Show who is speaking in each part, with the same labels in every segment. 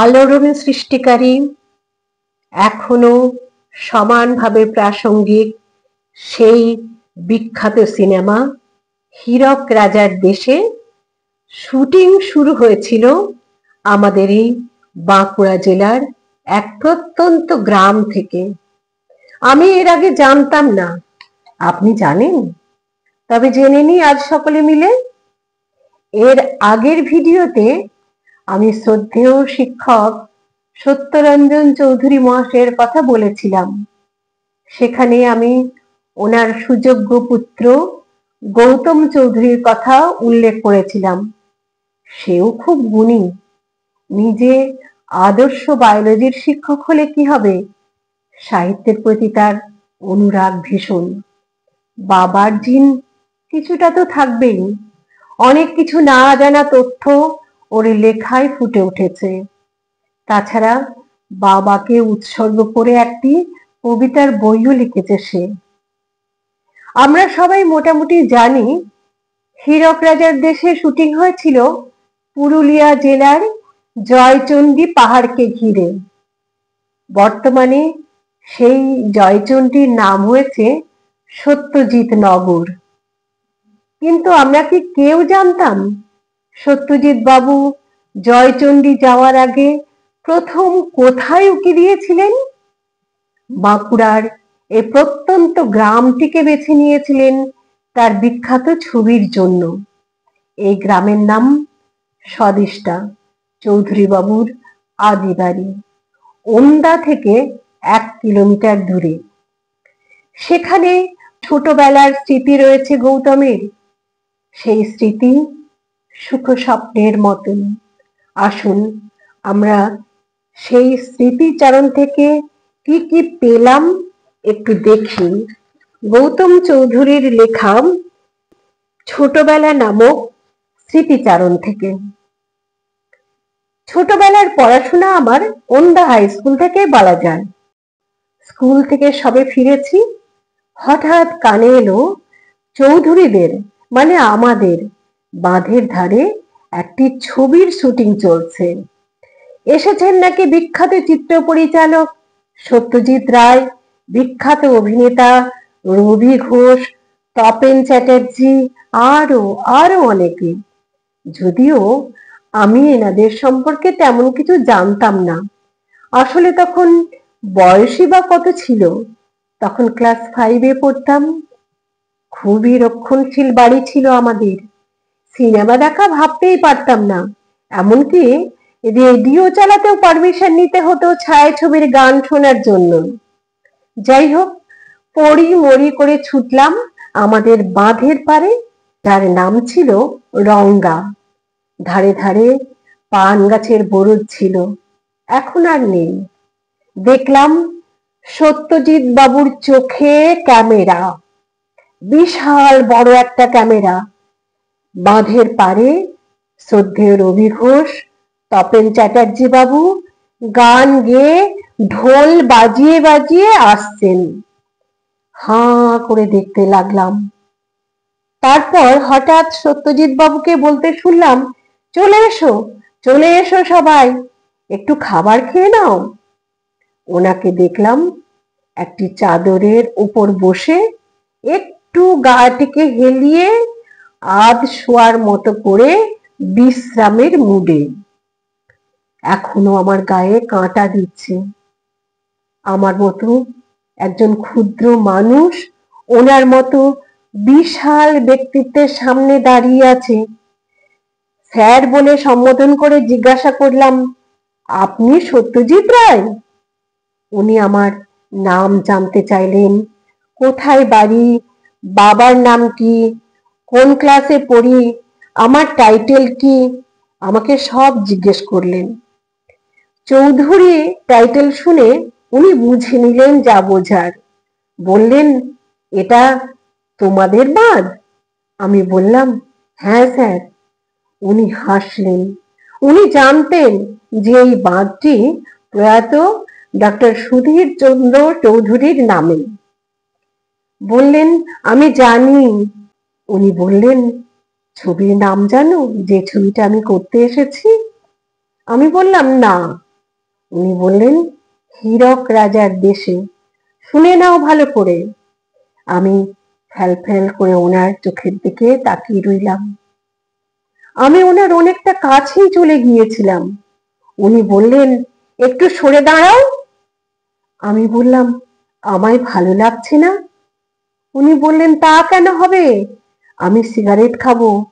Speaker 1: আলোড়ন সৃষ্টিকারী, এখনো সমানভাবে প্রাসঙ্গিক সেই বিখ্যাত সিনেমা হীরক রাজার দেশে শুটিং শুরু হয়েছিল আমাদের এই বাঁকুড়া জেলার এক প্রত্যন্ত গ্রাম থেকে। আমি এর আগে জানতাম না, আপনি জানেন? তবে জেনে নিই আজ সকলে মিলে। এর আগের ভিডিওতে আমি শ্রদ্ধেয় শিক্ষক সত্যরঞ্জন চৌধুরী মহাশয়ের কথা বলেছিলাম। সেখানে আমি ওনার সুযোগ্য পুত্র গৌতম চৌধুরীর কথা উল্লেখ করেছিলাম। সেও খুব গুণী, নিজে আদর্শ বায়োলজির শিক্ষক হলে কি হবে, সাহিত্যের প্রতি তার অনুরাগ ভীষণ। বাবার জিন কিছুটা তো থাকবেই, অনেক কিছু না জানা তথ্য ওর লেখায় ফুটে উঠেছে। তাছাড়া বাবাকে উৎসর্গ করে একটি কবিতার বইও লিখেছে সে। আমরা সবাই মোটামুটি জানি হীরক রাজার দেশে শুটিং হয়েছিল পুরুলিয়া জেলার জয়চণ্ডী পাহাড়কে ঘিরে। বর্তমানে সেই জয়চণ্ডীর নাম হয়েছে সত্যজিৎ নগর। কিন্তু আমরা কি কেউ জানতাম সত্যজিৎ বাবু জয়চণ্ডী যাওয়ার আগে প্রথম কোথায় উঁকি দিয়েছিলেন? বাঁকুড়ার এই প্রত্যন্ত গ্রামটিকে বেছে নিয়েছিলেন তার বিখ্যাত ছবির জন্য। এই গ্রামের নাম সদিষ্টা, চৌধুরী বাবুর আদি বাড়ি, ওন্দা থেকে 1 কিলোমিটার দূরে। সেখানে ছোটবেলার স্মৃতি রয়েছে গৌতমের। সেই স্মৃতি সুখ স্বপ্নের মতন। আসুন আমরা সেই স্মৃতিচারণ থেকে কি কি পেলাম একটু দেখি। গৌতম চৌধুরীর লেখা ছোটবেলা নামক স্মৃতিচারণ থেকে। ছোটবেলার পড়াশোনা আমার ওন্দা হাই স্কুল থেকে বলা যায়। স্কুল থেকে সবে ফিরেছি, হঠাৎ কানে এলো চৌধুরীদের মানে আমাদের বাঁধের ধারে একটি ছবির শুটিং চলছে। এসেছেন নাকি বিখ্যাত চিত্র পরিচালক সত্যজিৎ রায়, বিখ্যাত অভিনেতা রবি ঘোষ, তপেন চ্যাটার্জি, আরো অনেকে। যদিও আমি এনাদের সম্পর্কে তেমন কিছু জানতাম না। আসলে তখন বয়সই বা কত ছিল, তখন ক্লাস 5-এ পড়তাম। খুবই রক্ষণশীল বাড়ি ছিল আমাদের। সিনেমা দেখা ভাবতেই পারতাম না, এমনকি রেডিও চালাতেও পারমিশন নিতে হতো ছায়াছবির গান শোনার জন্য। যাই হোক, পড়ি মরি করে ছুটলাম আমাদের বাঁধের পারে, যার নাম ছিল রঙ্গা। ধারে ধারে পান গাছের বরজ ছিল, এখন আর নেই। দেখলাম সত্যজিৎ বাবুর চোখে ক্যামেরা, বিশাল বড় একটা ক্যামেরা। বাঁধের পারে শ্রদ্ধেয় রবি ঘোষ, তপেন চ্যাটার্জি বাবু গান গেয়ে ঢোল বাজিয়ে বাজিয়ে আসছেন। হাঁ করে দেখতে লাগলাম। তারপর হঠাৎ সত্যজিৎ বাবুকে বলতে শুনলাম, চলে এসো, চলে এসো সবাই, একটু খাবার খেয়ে নাও। ওনাকে দেখলাম একটি চাদরের উপর বসে একটু গাটিকে হেলিয়ে আধ শোয়ার মতো করে বিশ্রামের মুডে। এখনো আমার গায়ে কাঁটা দিচ্ছে। আমার মতো একজন ক্ষুদ্র মানুষ ওনার মতো বিশাল ব্যক্তিত্বের সামনে দাঁড়িয়ে আছে। স্যার বলে সম্বোধন করে জিজ্ঞাসা করলাম, আপনি সত্যজিৎ রায়? উনি আমার নাম জানতে চাইলেন, কোথায় বাড়ি, বাবার নাম কি, কোন ক্লাসে পড়ি, আমার টাইটেল কি, আমাকে সব জিজ্ঞেস করলেন। চৌধুরী টাইটেল শুনে উনি বুঝে নিলেন যা বোঝার। বললেন, এটা তোমাদের বাঁধ? আমি বললাম, হ্যাঁ স্যার। উনি হাসলেন। উনি জানতেন যে এই বাঁধটি প্রয়াত ডক্টর সুধীর চন্দ্র চৌধুরীর নামে। বললেন, আমি জানি। উনি বললেন, ছবির নাম জানো যে ছবিটা আমি করতে এসেছি? আমি বললাম না। উনি বললেন, হীরক রাজার দেশে, শুনে নাও ভালো করে। আমি ফ্যাল ফ্যাল করে ওনার চোখের দিকে তাকিয়ে রইলাম। আমি ওনার অনেকটা কাছেই চলে গিয়েছিলাম। উনি বললেন, একটু সরে দাঁড়াও। আমি বললাম, আমায় ভালো লাগছে না। উনি বললেন, তা কেন হবে? আমি সিগারেট খাবো,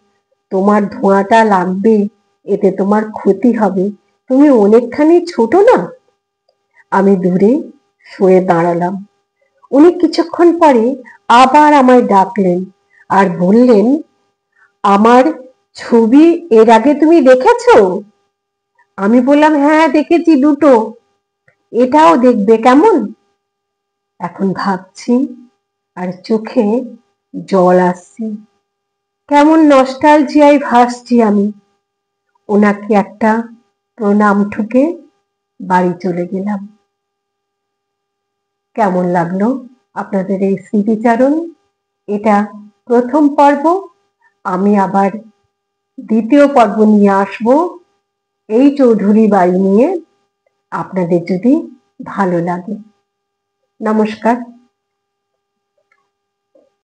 Speaker 1: তোমার ধোঁয়াটা লাগবে, এতে তোমার ক্ষতি হবে, তুমি অনেকখানি ছোট না। আমি দূরে সরে দাঁড়ালাম। উনি কিছুক্ষণ পরে আবার আমায় ডাকলেন আর বললেন, আমার ছবি এর আগে তুমি দেখেছো? আমি বললাম, হ্যাঁ দেখেছি দুটো, এটাও দেখবে কেমন? এখন ভাবছি আর চোখে জল আসছে। কেমন নস্টালজিয়ায় ভাসছি আমি। ওনাকে একটা প্রণাম ঠুকে বাড়ি চলে গেলাম। কেমন লাগলো আপনাদের এই স্মৃতিচারণ? এটা প্রথম পর্ব। আমি আবার দ্বিতীয় পর্ব নিয়ে আসব এই চৌধুরী বাড়ি নিয়ে, আপনাদের যদি ভালো লাগে। নমস্কার।